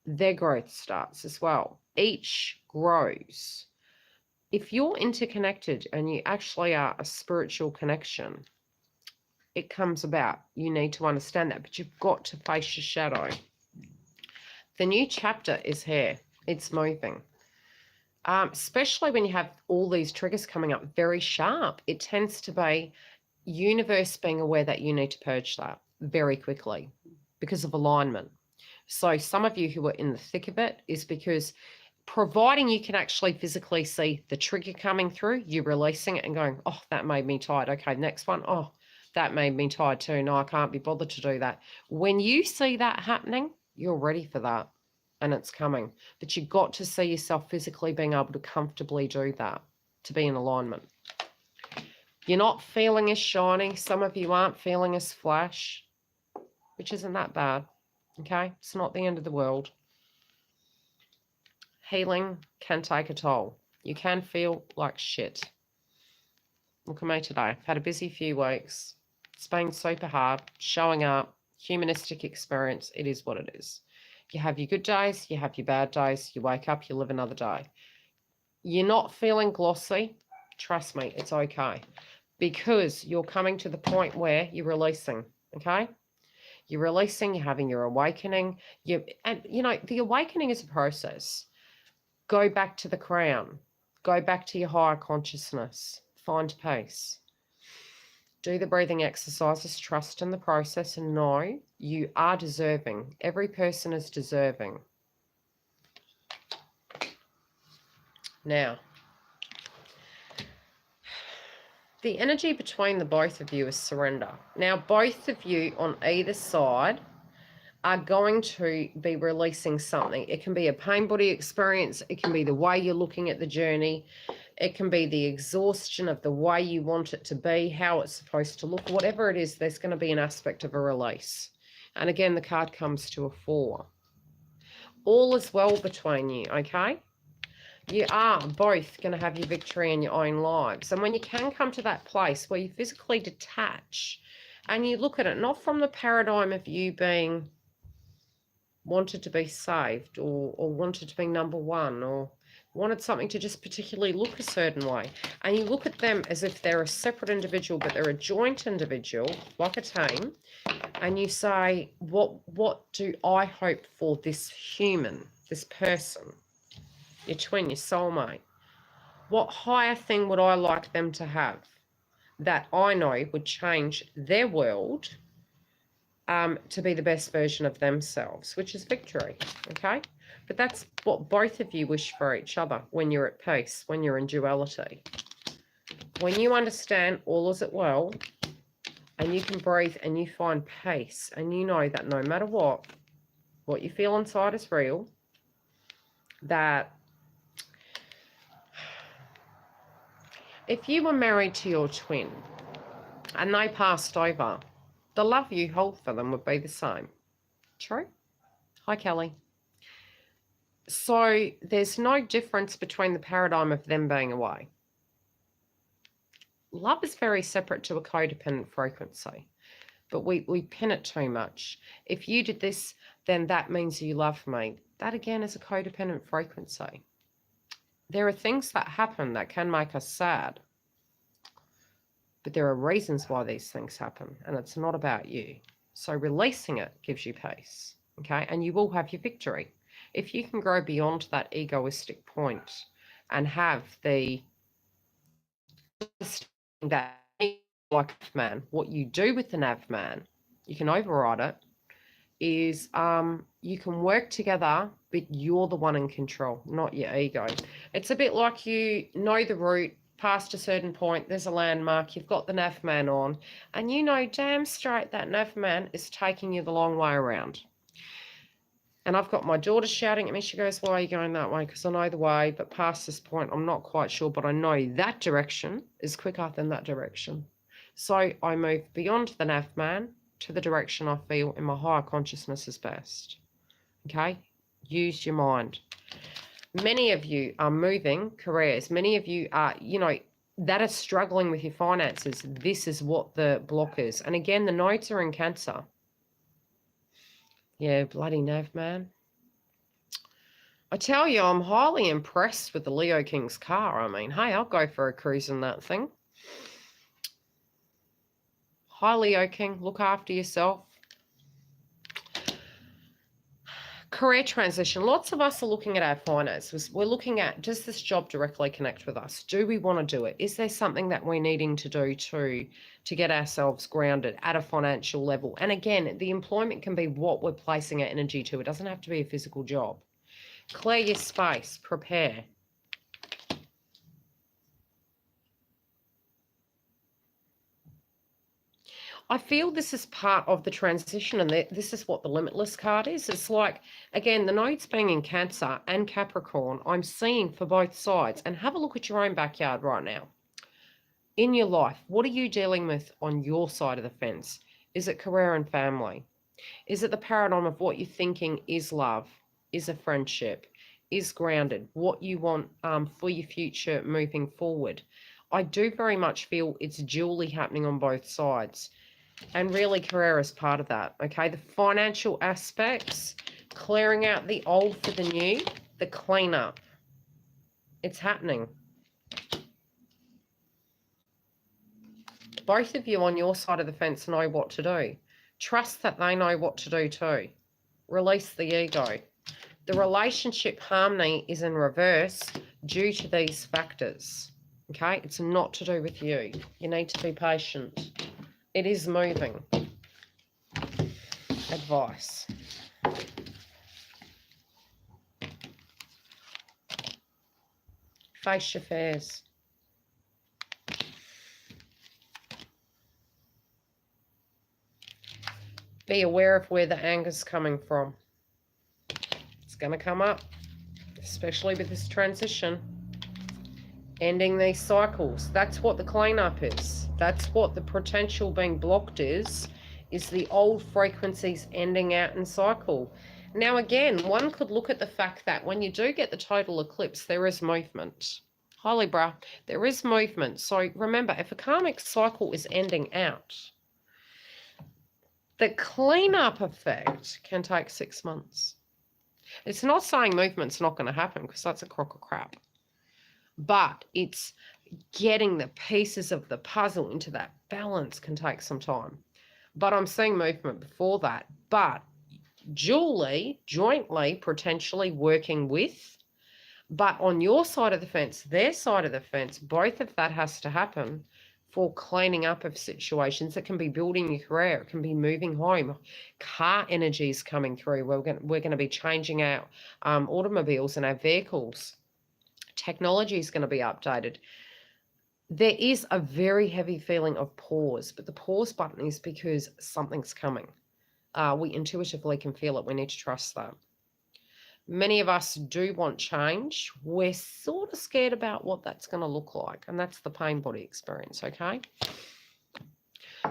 Speaker 1: their growth starts as well. Each grows. If you're interconnected and you actually are a spiritual connection, it comes about. You need to understand that, but you've got to face your shadow. The new chapter is here. It's moving. Especially when you have all these triggers coming up very sharp, it tends to be universe being aware that you need to purge that very quickly because of alignment. So some of you who are in the thick of it is because providing you can actually physically see the trigger coming through, you're releasing it and going, oh, that made me tired. Okay, next one. Oh, that made me tired too. No, I can't be bothered to do that. When you see that happening, you're ready for that and it's coming. But you've got to see yourself physically being able to comfortably do that, to be in alignment. You're not feeling as shiny. Some of you aren't feeling as flash, which isn't that bad. Okay, it's not the end of the world. Healing can take a toll. You can feel like shit. Look at me today. I've had a busy few weeks. It's been super hard. Showing up, humanistic experience. It is what it is. You have your good days. You have your bad days. You wake up, you live another day. You're not feeling glossy. Trust me, it's okay. Because you're coming to the point where you're releasing, okay? You're releasing, you're having your awakening. And you know, the awakening is a process. Go back to the crown. Go back to your higher consciousness. Find peace. Do the breathing exercises. Trust in the process and know you are deserving. Every person is deserving. Now, the energy between the both of you is surrender. Now, both of you on either side are going to be releasing something. It can be a pain body experience. It can be the way you're looking at the journey. It can be the exhaustion of the way you want it to be, how it's supposed to look. Whatever it is, there's going to be an aspect of a release. And again, the card comes to a 4. All is well between you, okay? You are both going to have your victory in your own lives. And when you can come to that place where you physically detach and you look at it not from the paradigm of you being wanted to be saved or wanted to be number one or wanted something to just particularly look a certain way, and you look at them as if they're a separate individual but they're a joint individual, like a team, and you say, what do I hope for this human, this person, your twin, your soulmate? What higher thing would I like them to have that I know would change their world to be the best version of themselves, which is victory, okay? But that's what both of you wish for each other when you're at peace, when you're in duality. When you understand all is at well, and you can breathe and you find peace, and you know that no matter what you feel inside is real, that if you were married to your twin and they passed over, the love you hold for them would be the same. True? Hi, Kelly. So there's no difference between the paradigm of them being away. Love is very separate to a codependent frequency, but we pin it too much. If you did this, then that means you love me. That again is a codependent frequency. There are things that happen that can make us sad, but there are reasons why these things happen, and it's not about you. So releasing it gives you peace, okay? And you will have your victory. If you can grow beyond that egoistic point and have the that like man, what you do with the nav man, you can override it, is you can work together, but you're the one in control, not your ego. It's a bit like you know the route, past a certain point, there's a landmark, you've got the nav man on, and you know damn straight that nav man is taking you the long way around. And I've got my daughter shouting at me. She goes, why are you going that way? Because I know the way, but past this point, I'm not quite sure, but I know that direction is quicker than that direction. So I move beyond the nav man to the direction I feel in my higher consciousness is best. Okay? Use your mind. Many of you are moving careers. Many of you are, that are struggling with your finances. This is what the block is. And again, the nodes are in Cancer. Yeah, bloody nav man. I tell you, I'm highly impressed with the Leo King's car. I mean, hey, I'll go for a cruise in that thing. Hi, Leo King. Look after yourself. Career transition. Lots of us are looking at our finances. We're looking at, does this job directly connect with us? Do we want to do it? Is there something that we're needing to do to get ourselves grounded at a financial level? And again, the employment can be what we're placing our energy to. It doesn't have to be a physical job. Clear your space. Prepare. I feel this is part of the transition, and this is what the Limitless card is. It's like, again, the nodes being in Cancer and Capricorn, I'm seeing for both sides. And have a look at your own backyard right now. In your life, what are you dealing with on your side of the fence? Is it career and family? Is it the paradigm of what you're thinking is love, is a friendship, is grounded, what you want for your future moving forward? I do very much feel it's dually happening on both sides. And really, career is part of that, okay? The financial aspects, clearing out the old for the new, the cleanup. It's happening. Both of you on your side of the fence know what to do. Trust that they know what to do too. Release the ego. The relationship harmony is in reverse due to these factors, okay? It's not to do with you. You need to be patient. It is moving. Advice. Face your fears. Be aware of where the anger's coming from. It's going to come up, especially with this transition. Ending these cycles. That's what the cleanup is. That's what the potential being blocked is the old frequencies ending out in cycle. Now, again, one could look at the fact that when you do get the total eclipse, there is movement. Hi, Libra. There is movement. So remember, if a karmic cycle is ending out, the cleanup effect can take 6 months. It's not saying movement's not going to happen, because that's a crock of crap. But it's getting the pieces of the puzzle into that balance can take some time. But I'm seeing movement before that. But jointly, potentially working with But on your side of the fence, their side of the fence, both of that has to happen for cleaning up of situations. It can be building your career, it can be moving home, car energy is coming through. We're going to be changing our automobiles and our vehicles. Technology is going to be updated. There is a very heavy feeling of pause, but the pause button is because something's coming. We intuitively can feel it. We need to trust that. Many of us do want change. We're sort of scared about what that's going to look like, and that's the pain body experience, okay?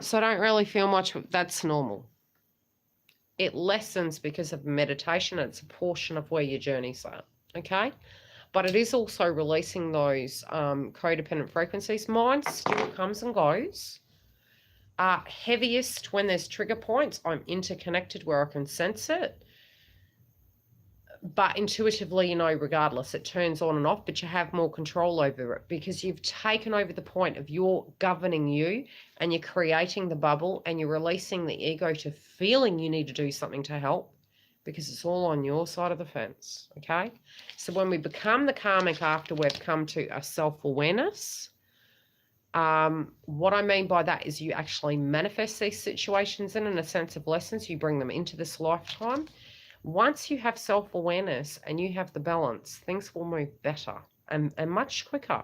Speaker 1: So I don't really feel much. That's normal. It lessens because of meditation. It's a portion of where your journeys are, okay? But it is also releasing those codependent frequencies. Mine still comes and goes. Heaviest when there's trigger points. I'm interconnected where I can sense it. But intuitively, you know, regardless, it turns on and off, but you have more control over it because you've taken over the point of you're governing you and you're creating the bubble and you're releasing the ego to feeling you need to do something to help because it's all on your side of the fence, okay? So when we become the karmic after we've come to a self-awareness, what I mean by that is you actually manifest these situations in a sense of lessons. You bring them into this lifetime. Once you have self-awareness and you have the balance, things will move better and much quicker.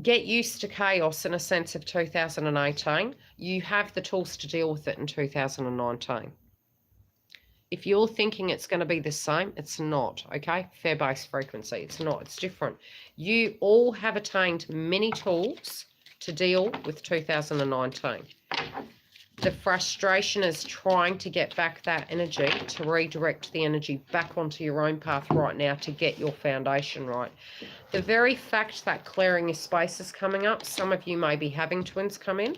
Speaker 1: Get used to chaos in a sense of 2018. You have the tools to deal with it in 2019. If you're thinking it's going to be the same, it's not, okay? Fair base frequency, it's not, it's different. You all have attained many tools to deal with 2019. The frustration is trying to get back that energy, to redirect the energy back onto your own path right now to get your foundation right. The very fact that clearing your space is coming up, some of you may be having twins come in.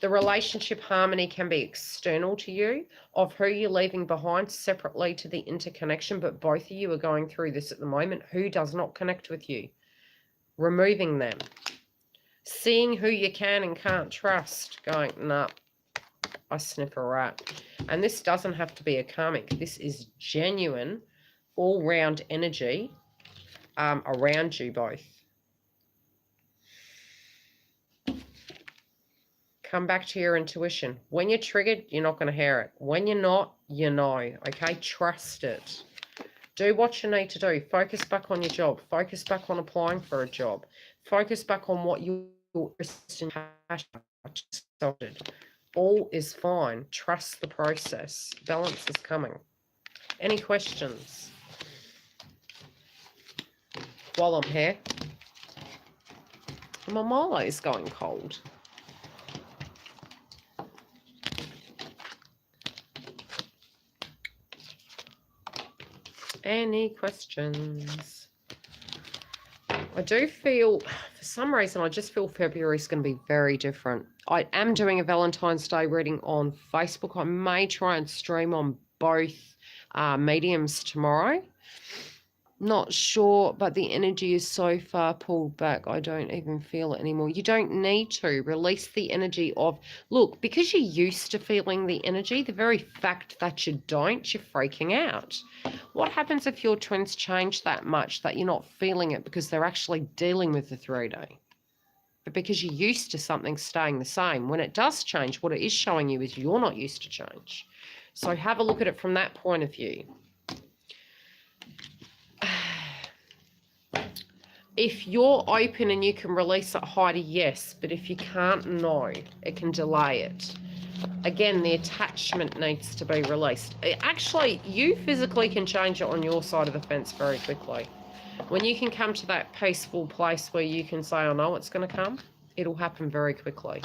Speaker 1: The relationship harmony can be external to you, of who you're leaving behind separately to the interconnection, but both of you are going through this at the moment. Who does not connect with you? Removing them. Seeing who you can and can't trust, going, nah, I sniff a rat. And this doesn't have to be a karmic. This is genuine, all-round energy around you both. Come back to your intuition. When you're triggered, you're not going to hear it. When you're not, you know, okay? Trust it. Do what you need to do. Focus back on your job. Focus back on applying for a job. Focus back on what you're interested in. All is fine. Trust the process. Balance is coming. Any questions? While I'm here, my Milo is going cold. Any questions? I do feel, for some reason, I just feel February is going to be very different. I am doing a Valentine's Day reading on Facebook. I may try and stream on both mediums tomorrow. Not sure, but the energy is so far pulled back, I don't even feel it anymore. You don't need to. Release the energy of, look, because you're used to feeling the energy, the very fact that you don't, you're freaking out. What happens if your twins change that much that you're not feeling it because they're actually dealing with the 3D? But because you're used to something staying the same, when it does change, what it is showing you is you're not used to change. So have a look at it from that point of view. If you're open and you can release it, Heidi, yes. But if you can't, no. It can delay it. Again, the attachment needs to be released. Actually, you physically can change it on your side of the fence very quickly. When you can come to that peaceful place where you can say, I know it's going to come, it'll happen very quickly.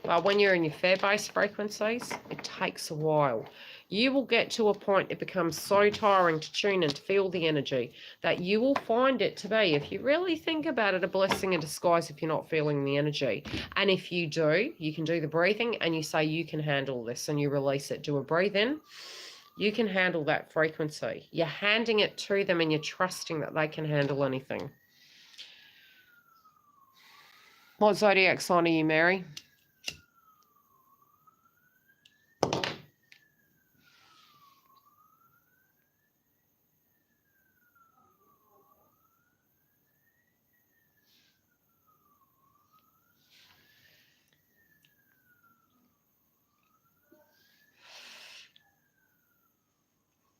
Speaker 1: But when you're in your fair base frequencies, it takes a while. You will get to a point it becomes so tiring to tune and to feel the energy that you will find it to be, if you really think about it, a blessing in disguise if you're not feeling the energy. And if you do, you can do the breathing and you say, you can handle this, and you release it. Do a breathe in. You can handle that frequency. You're handing it to them and you're trusting that they can handle anything. What zodiac sign are you, Mary?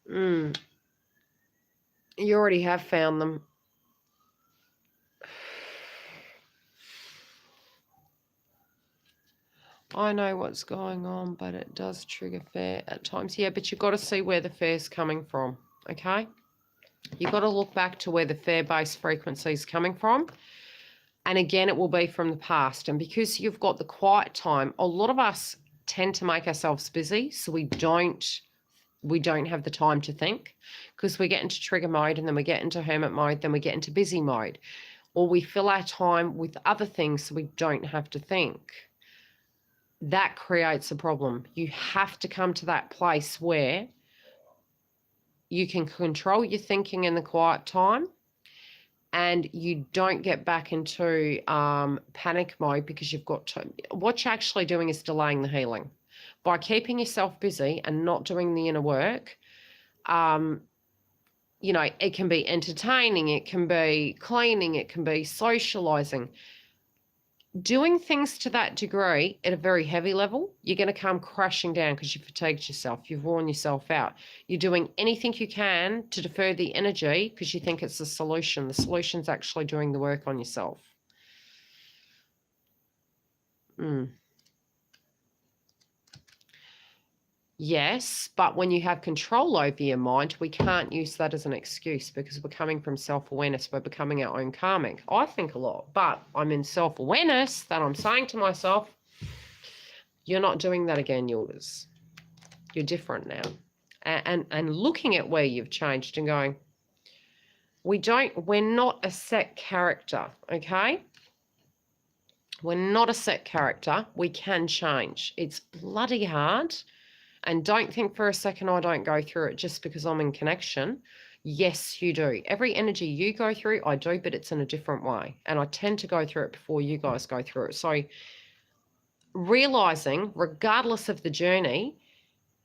Speaker 1: You already have found them. I know what's going on, but it does trigger fear at times. Yeah, but you've got to see where the fear's coming from, okay? You've got to look back to where the fear-based frequency is coming from. And again, it will be from the past. And because you've got the quiet time, a lot of us tend to make ourselves busy, so we don't have the time to think, because we get into trigger mode and then we get into hermit mode, then we get into busy mode, or we fill our time with other things so we don't have to think. That creates a problem. You have to come to that place where you can control your thinking in the quiet time, and you don't get back into panic mode, because you've got to, what you're actually doing is delaying the healing. By keeping yourself busy and not doing the inner work, you know, it can be entertaining, it can be cleaning, it can be socializing. Doing things to that degree at a very heavy level, you're going to come crashing down because you've fatigued yourself. You've worn yourself out. You're doing anything you can to defer the energy because you think it's the solution. The solution's actually doing the work on yourself. Yes, but when you have control over your mind, we can't use that as an excuse, because we're coming from self-awareness. We're becoming our own karmic. I think a lot, but I'm in self-awareness that I'm saying to myself, you're not doing that again, Yildiz. You're different now. And looking at where you've changed and going, we're not a set character, okay? We're not a set character. We can change. It's bloody hard. And don't think for a second I don't go through it just because I'm in connection. Yes, you do. Every energy you go through, I do, but it's in a different way. And I tend to go through it before you guys go through it. So realizing, regardless of the journey,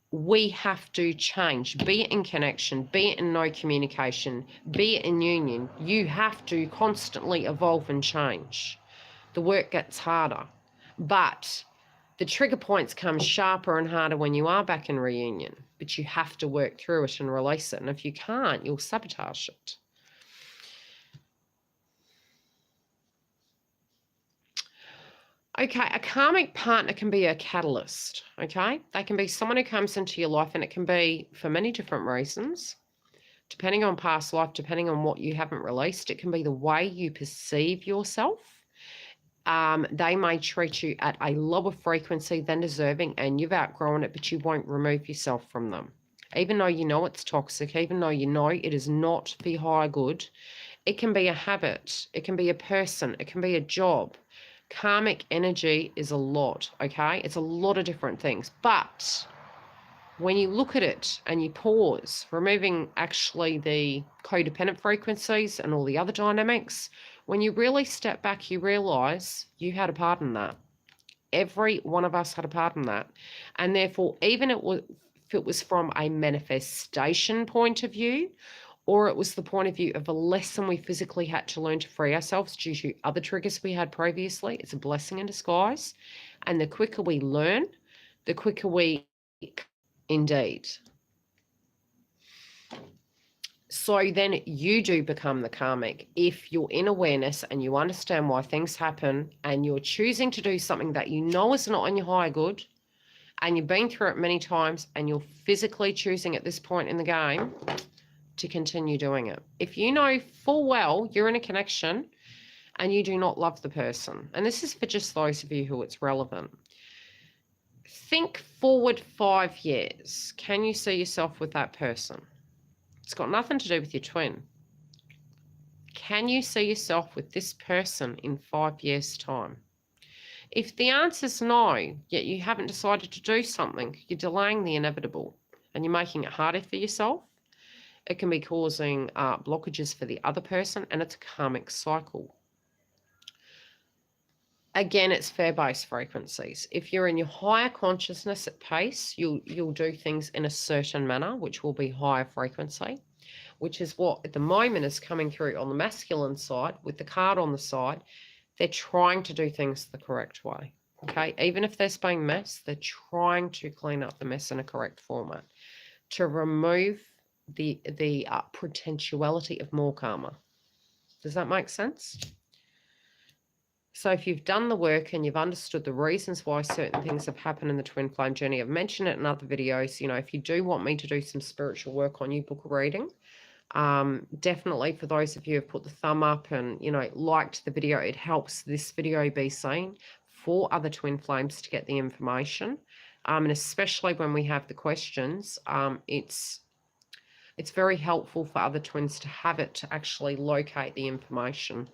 Speaker 1: we have to change, be it in connection, be it in no communication, be it in union. You have to constantly evolve and change. The work gets harder, but the trigger points come sharper and harder when you are back in reunion, but you have to work through it and release it. And if you can't, you'll sabotage it. Okay, a karmic partner can be a catalyst, okay? They can be someone who comes into your life, and it can be for many different reasons. Depending on past life, depending on what you haven't released, it can be the way you perceive yourself. They may treat you at a lower frequency than deserving, and you've outgrown it, but you won't remove yourself from them. Even though you know it's toxic, even though you know it is not for your higher good, it can be a habit, it can be a person, it can be a job. Karmic energy is a lot, okay? It's a lot of different things. But when you look at it and you pause, removing actually the codependent frequencies and all the other dynamics, when you really step back, you realize you had a part in that. Every one of us had a part in that. And therefore, even if it was from a manifestation point of view, or it was the point of view of a lesson we physically had to learn to free ourselves due to other triggers we had previously, it's a blessing in disguise. And the quicker we learn, the quicker we indeed. So then you do become the karmic if you're in awareness and you understand why things happen, and you're choosing to do something that you know is not on your higher good, and you've been through it many times, and you're physically choosing at this point in the game to continue doing it. If you know full well you're in a connection and you do not love the person, and this is for just those of you who it's relevant, think forward 5 years. Can you see yourself with that person? It's got nothing to do with your twin. Can you see yourself with this person in 5 years' time? If the answer's no, yet you haven't decided to do something, you're delaying the inevitable and you're making it harder for yourself. It can be causing blockages for the other person, and it's a karmic cycle. Again, it's fear-based frequencies. If you're in your higher consciousness at pace, you'll do things in a certain manner, which will be higher frequency, which is what at the moment is coming through on the masculine side with the card on the side. They're trying to do things the correct way, okay? Even if there's been mess, they're trying to clean up the mess in a correct format, to remove the potentiality of more karma. Does that make sense? So if you've done the work and you've understood the reasons why certain things have happened in the twin flame journey, I've mentioned it in other videos, you know, if you do want me to do some spiritual work on you, book a reading. Definitely for those of you who have put the thumb up and, you know, liked the video, it helps this video be seen for other twin flames to get the information. And especially when we have the questions, it's very helpful for other twins to have it to actually locate the information.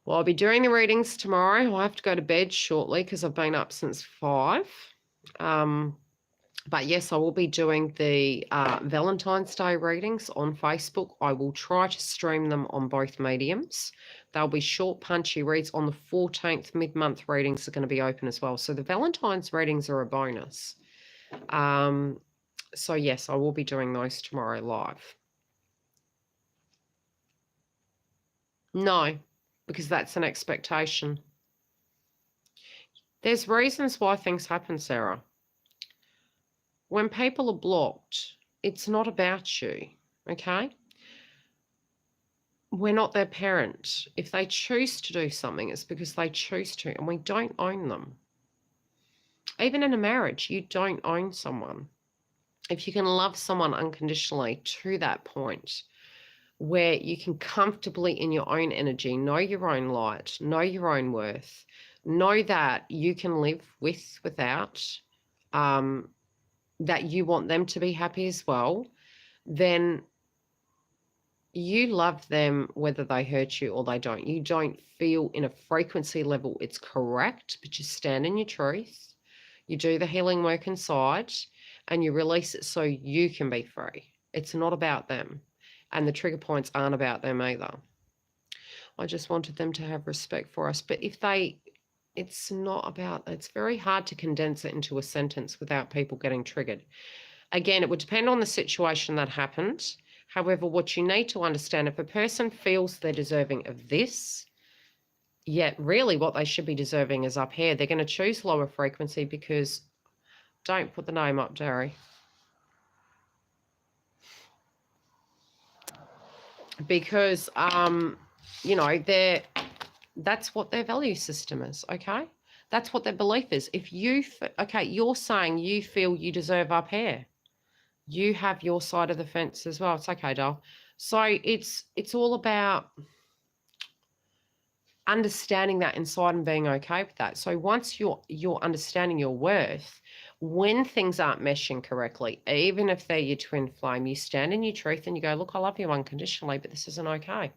Speaker 1: Well, I'll be doing the readings tomorrow. I'll have to go to bed shortly because I've been up since 5. But yes, I will be doing the Valentine's Day readings on Facebook. I will try to stream them on both mediums. They'll be short, punchy reads. On the 14th, mid-month readings are going to be open as well. So the Valentine's readings are a bonus. So yes, I will be doing those tomorrow live. No, because that's an expectation. There's reasons why things happen, Sarah. When people are blocked, it's not about you, okay? We're not their parent. If they choose to do something, it's because they choose to, and we don't own them. Even in a marriage, you don't own someone. If you can love someone unconditionally to that point where you can comfortably in your own energy, know your own light, know your own worth, know that you can live with, without, that you want them to be happy as well, then you love them whether they hurt you or they don't. You don't feel in a frequency level it's correct, but you stand in your truth, you do the healing work inside, and you release it so you can be free. It's not about them. And the trigger points aren't about them either. I just wanted them to have respect for us. But if they, it's not about, it's very hard to condense it into a sentence without people getting triggered. Again, it would depend on the situation that happened. However, what you need to understand, if a person feels they're deserving of this, yet really what they should be deserving is up here, they're going to choose lower frequency because, don't put the name up, Derry. Because, you know, that's what their value system is, okay? That's what their belief is. If you, okay, you're saying you feel you deserve up here. You have your side of the fence as well. It's okay, doll. So it's all about understanding that inside and being okay with that. So once you're understanding your worth, when things aren't meshing correctly, even if they're your twin flame, you stand in your truth and you go, look, I love you unconditionally, but this isn't okay.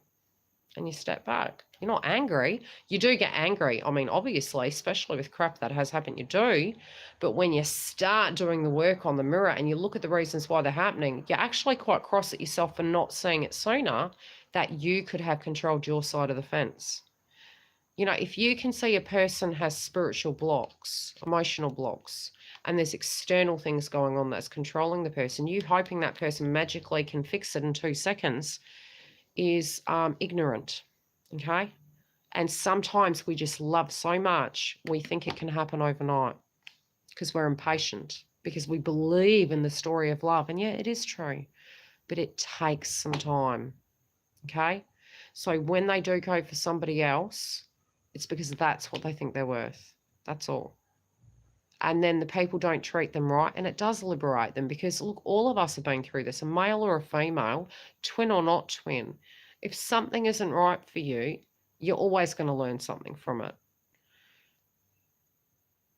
Speaker 1: And you step back. You're not angry. You do get angry. I mean, obviously, especially with crap that has happened, you do. But when you start doing the work on the mirror and you look at the reasons why they're happening, you're actually quite cross at yourself for not seeing it sooner, that you could have controlled your side of the fence. You know, if you can see a person has spiritual blocks, emotional blocks, and there's external things going on that's controlling the person, you hoping that person magically can fix it in 2 seconds is ignorant, okay? And sometimes we just love so much, we think it can happen overnight because we're impatient, because we believe in the story of love. And yeah, it is true, but it takes some time, okay? So when they do go for somebody else, it's because that's what they think they're worth. That's all. And then the people don't treat them right, and it does liberate them, because look, all of us have been through this, a male or a female, twin or not twin. If something isn't right for you, you're always going to learn something from it.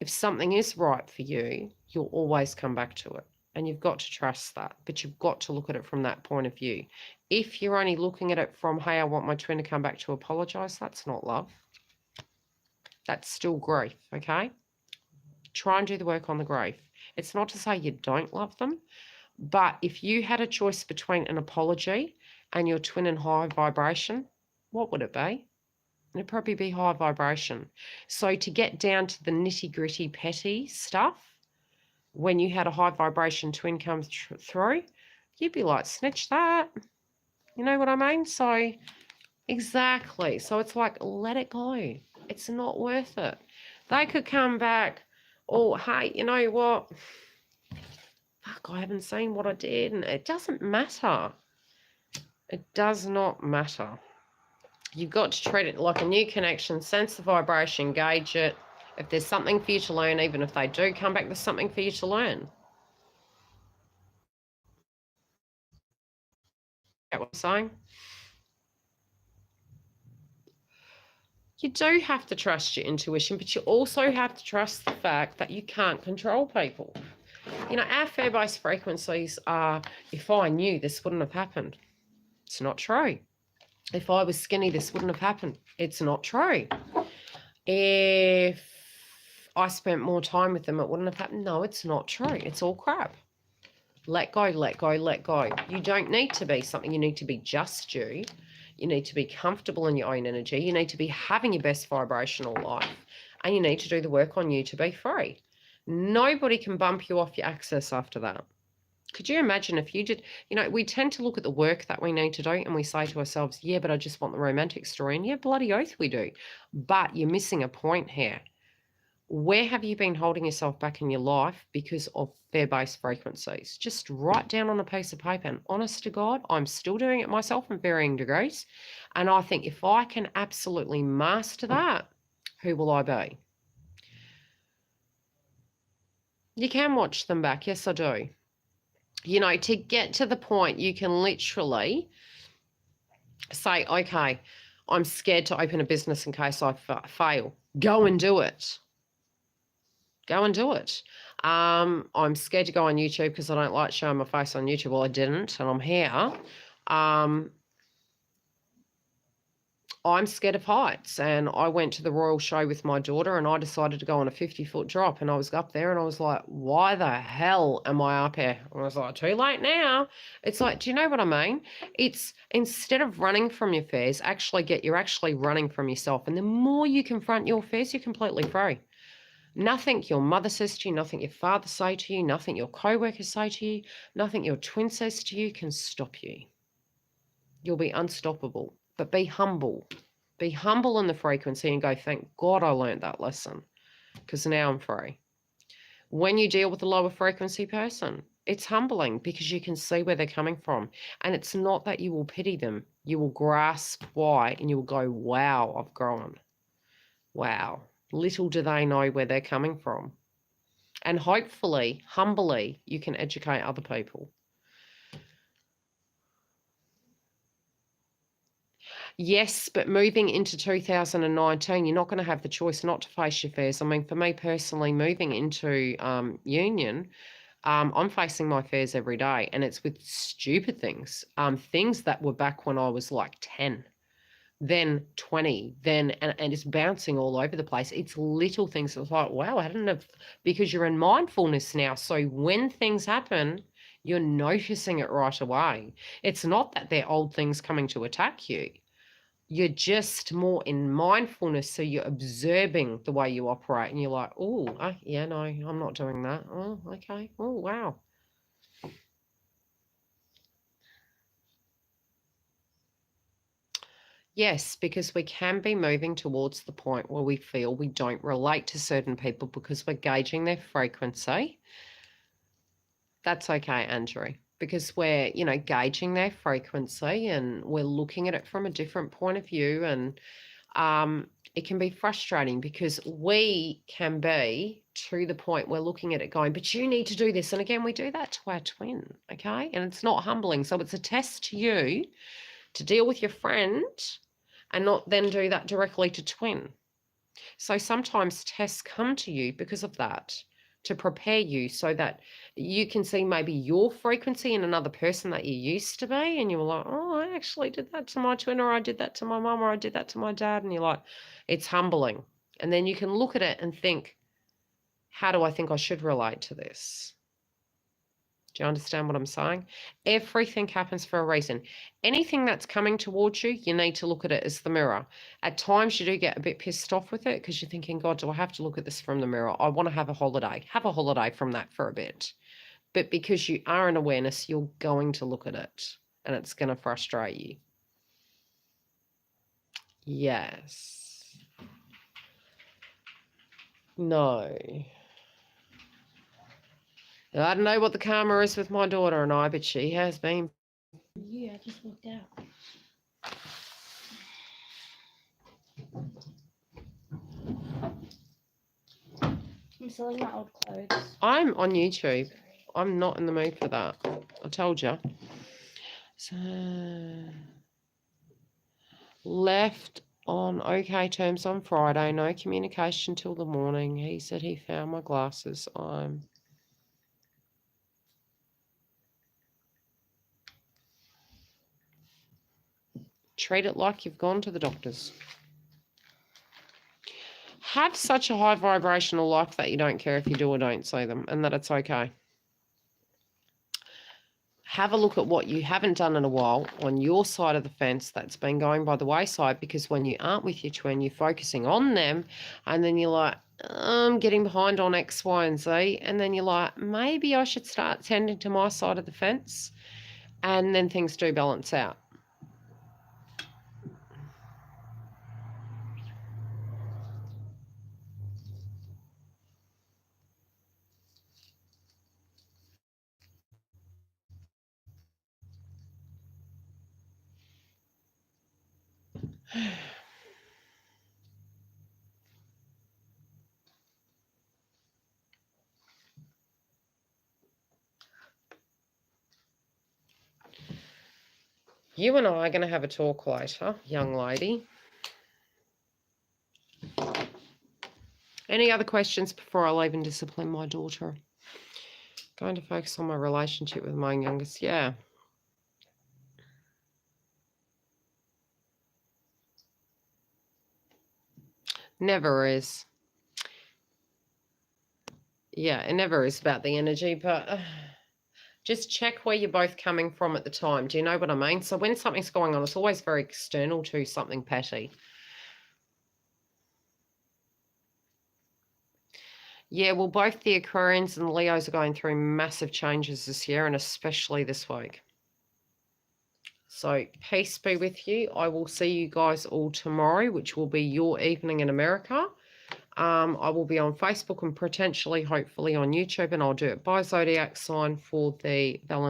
Speaker 1: If something is right for you, you'll always come back to it, and you've got to trust that, but you've got to look at it from that point of view. If you're only looking at it from, hey, I want my twin to come back to apologize, that's not love. That's still grief, okay? Try and do the work on the grief. It's not to say you don't love them, but if you had a choice between an apology and your twin in high vibration, what would it be? It'd probably be high vibration. So to get down to the nitty-gritty petty stuff, when you had a high vibration twin come through, you'd be like, snitch that. You know what I mean? So exactly. So it's like, let it go. It's not worth it. They could come back Oh, hey, you know what? Fuck, I haven't seen what I did. And it doesn't matter. It does not matter. You've got to treat it like a new connection, sense the vibration, gauge it. If there's something for you to learn, even if they do come back, there's something for you to learn. Get what I'm saying? You do have to trust your intuition, but you also have to trust the fact that you can't control people. You know, our fear-based frequencies are, if I knew this wouldn't have happened. It's not true. If I was skinny, this wouldn't have happened. It's not true. If I spent more time with them, it wouldn't have happened. No, it's not true. It's all crap. Let go, let go, let go. You don't need to be something. You need to be just you. You need to be comfortable in your own energy. You need to be having your best vibrational life. And you need to do the work on you to be free. Nobody can bump you off your axis after that. Could you imagine if you did, you know, we tend to look at the work that we need to do and we say to ourselves, yeah, but I just want the romantic story. And yeah, bloody oath we do. But you're missing a point here. Where have you been holding yourself back in your life because of fear-based frequencies? Just write down on a piece of paper, and honest to God, I'm still doing it myself in varying degrees. And I think if I can absolutely master that, who will I be? You can watch them back. Yes, I do. You know, to get to the point, you can literally say, okay, I'm scared to open a business in case I fail. Go and do it. Go and do it. I'm scared to go on YouTube because I don't like showing my face on YouTube. Well, I didn't, and I'm here. I'm scared of heights, and I went to the Royal Show with my daughter, and I decided to go on a 50-foot drop, and I was up there, and I was like, why the hell am I up here? And I was like, too late now. It's like, do you know what I mean? It's instead of running from your fears, you're actually running from yourself, and the more you confront your fears, you're completely free. Nothing your mother says to you, nothing your father say to you, nothing your co-workers say to you, nothing your twin says to you can stop you. You'll be unstoppable. But be humble. Be humble in the frequency and go, thank God I learned that lesson, because now I'm free. When you deal with a lower frequency person, it's humbling because you can see where they're coming from. And it's not that you will pity them. You will grasp why and you will go, wow, I've grown. Wow. Little do they know where they're coming from. And hopefully, humbly, you can educate other people. Yes, but moving into 2019, you're not going to have the choice not to face your fears. I mean, for me personally, moving into union, I'm facing my fears every day, and it's with stupid things, things that were back when I was like 10, then 20, then, and it's bouncing all over the place. It's little things. It's like, wow, I hadn't have, because you're in mindfulness now. So when things happen, you're noticing it right away. It's not that they're old things coming to attack you. You're just more in mindfulness, so you're observing the way you operate, and you're like, oh, yeah, no, I'm not doing that. Oh, okay. Oh, wow. Yes, because we can be moving towards the point where we feel we don't relate to certain people because we're gauging their frequency. That's okay, Andrew, because we're, you know, gauging their frequency and we're looking at it from a different point of view. And it can be frustrating because we can be to the point we're looking at it going, but you need to do this. And again, we do that to our twin, okay? And it's not humbling. So it's a test to you to deal with your friend and not then do that directly to twin. So sometimes tests come to you because of that, to prepare you so that you can see maybe your frequency in another person that you used to be, and you were like, oh, I actually did that to my twin, or I did that to my mum, or I did that to my dad, and you're like, it's humbling. And then you can look at it and think, how do I think I should relate to this? Do you understand what I'm saying? Everything happens for a reason. Anything that's coming towards you, you need to look at it as the mirror. At times you do get a bit pissed off with it because you're thinking, God, do I have to look at this from the mirror? I want to have a holiday. Have a holiday from that for a bit. But because you are in awareness, you're going to look at it and it's going to frustrate you. Yes. No. I don't know what the karma is with my daughter and I, but she has been.
Speaker 2: Yeah, I just walked out. I'm selling my old clothes.
Speaker 1: I'm on YouTube. I'm not in the mood for that. I told you. So, left on okay terms on Friday. No communication till the morning. He said he found my glasses. Treat it like you've gone to the doctors. Have such a high vibrational life that you don't care if you do or don't see them, and that it's okay. Have a look at what you haven't done in a while on your side of the fence that's been going by the wayside, because when you aren't with your twin, you're focusing on them, and then you're like, I'm getting behind on X, Y, and Z, and then you're like, maybe I should start tending to my side of the fence, and then things do balance out. You and I are going to have a talk later, young lady. Any other questions before I leave and discipline my daughter? Going to focus on my relationship with my youngest. Yeah. Never is. Yeah, it never is about the energy, but just check where you're both coming from at the time. Do you know what I mean? So when something's going on, it's always very external to something petty. Yeah, well, both the Aquarians and the Leos are going through massive changes this year, and especially this week. So peace be with you. I will see you guys all tomorrow, which will be your evening in America. I will be on Facebook and potentially, hopefully, on YouTube, and I'll do it by zodiac sign for the Valentine.